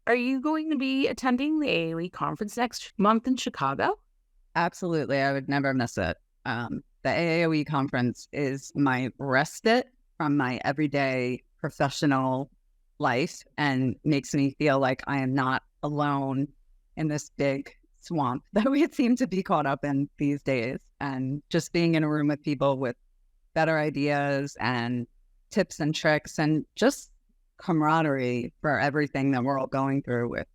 Are you going to be attending the AAOE conference next month in Chicago? Absolutely. I would never miss it. The AAOE conference is my respite from my everyday professional life and makes me feel like I am not alone in this big swamp that we seem to be caught up in these days. And just being in a room with people with better ideas and tips and tricks and just camaraderie for everything that we're all going through with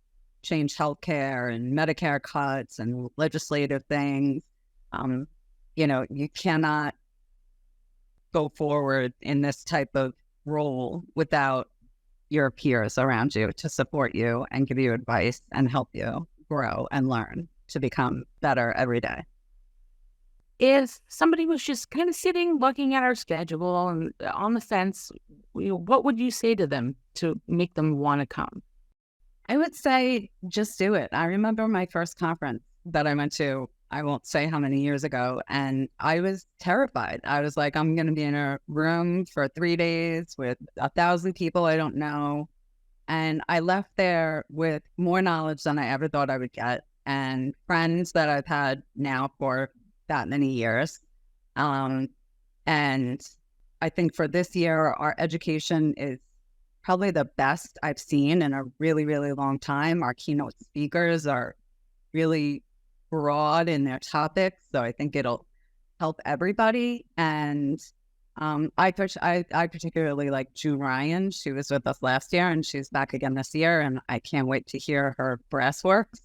change healthcare and Medicare cuts and legislative things. Um, you cannot go forward in this type of role without your peers around you to support you and give you advice and help you grow and learn to become better every day. If somebody was just kind of sitting, looking at our schedule and on the fence, what would you say to them to make them want to come? I would say just do it. I remember my first conference that I went to, I won't say how many years ago, and I was terrified. I was like, I'm going to be in a room for 3 days with 1,000 people I don't know. And I left there with more knowledge than I ever thought I would get, and friends that I've had now for that many years. And I think for this year, our education is probably the best I've seen in a really, really long time. Our keynote speakers are really broad in their topics, so I think it'll help everybody. And I particularly like Ju Ryan. She was with us last year, and she's back again this year, and I can't wait to hear her Brassworks.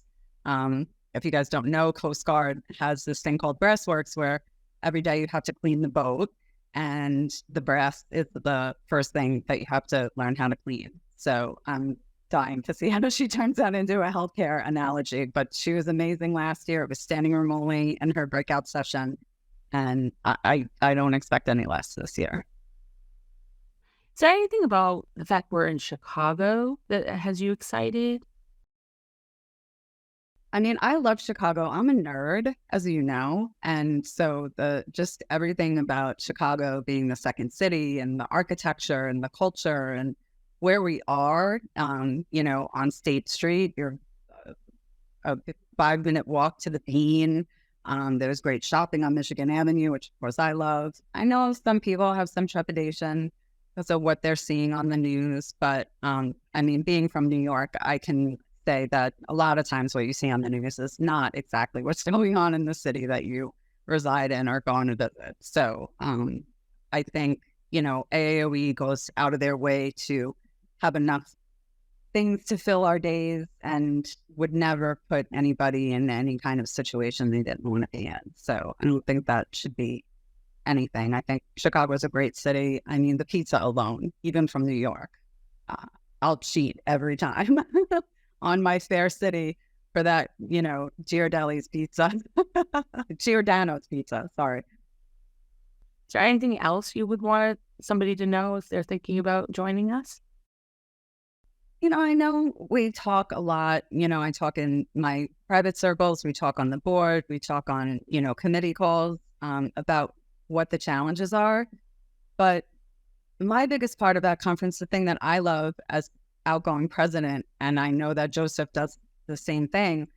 If you guys don't know, Coast Guard has this thing called Brassworks where every day you have to clean the boat, and the brass is the first thing that you have to learn how to clean. So I'm dying to see how she turns that into a healthcare analogy. But she was amazing last year. It was standing room only in her breakout session. And I don't expect any less this year. Is there anything about the fact we're in Chicago that has you excited? I mean, I love Chicago. I'm a nerd, as you know. And so just everything about Chicago being the second city and the architecture and the culture and where we are, on State Street, you're a 5-minute walk to the Bean. There's great shopping on Michigan Avenue, which of course I love. I know some people have some trepidation because of what they're seeing on the news, but being from New York, I can say that a lot of times what you see on the news is not exactly what's going on in the city that you reside in or going to visit. So I think, AAOE goes out of their way to have enough things to fill our days and would never put anybody in any kind of situation they didn't want to be in. So I don't think that should be anything. I think Chicago is a great city. I mean, the pizza alone, even from New York, I'll cheat every time on my fair city for that, Giardelli's pizza, Giordano's pizza, sorry. Is there anything else you would want somebody to know if they're thinking about joining us? I know we talk a lot, I talk in my private circles, we talk on the board, we talk on, committee calls about what the challenges are. But my biggest part of that conference, the thing that I love as outgoing president, and I know that Joseph does the same thing,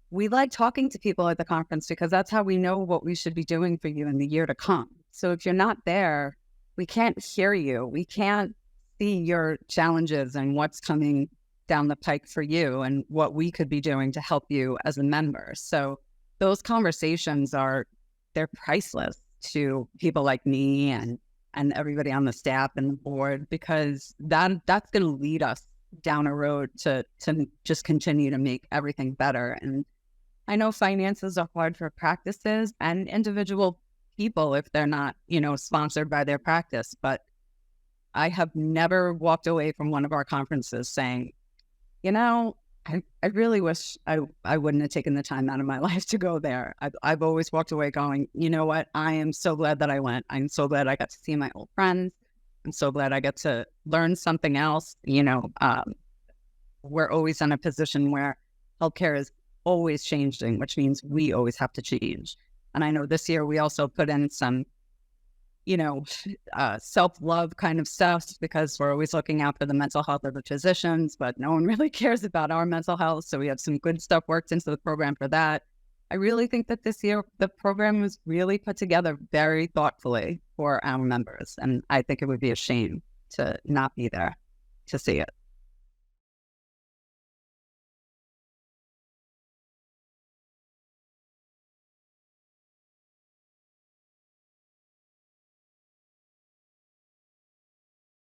we like talking to people at the conference because that's how we know what we should be doing for you in the year to come. So if you're not there, we can't hear you. We can't see your challenges and what's coming down the pike for you and what we could be doing to help you as a member. So those conversations they're priceless to people like me and everybody on the staff and the board, because that's going to lead us down a road to just continue to make everything better. And I know finances are hard for practices and individual people if they're not, sponsored by their practice. But I have never walked away from one of our conferences saying, I really wish I wouldn't have taken the time out of my life to go there. I've always walked away going, you know what? I am so glad that I went. I'm so glad I got to see my old friends. I'm so glad I get to learn something else. We're always in a position where healthcare is always changing, which means we always have to change. And I know this year we also put in some self-love kind of stuff, because we're always looking out for the mental health of the physicians, but no one really cares about our mental health. So we have some good stuff worked into the program for that. I really think that this year the program was really put together very thoughtfully for our members. And I think it would be a shame to not be there to see it.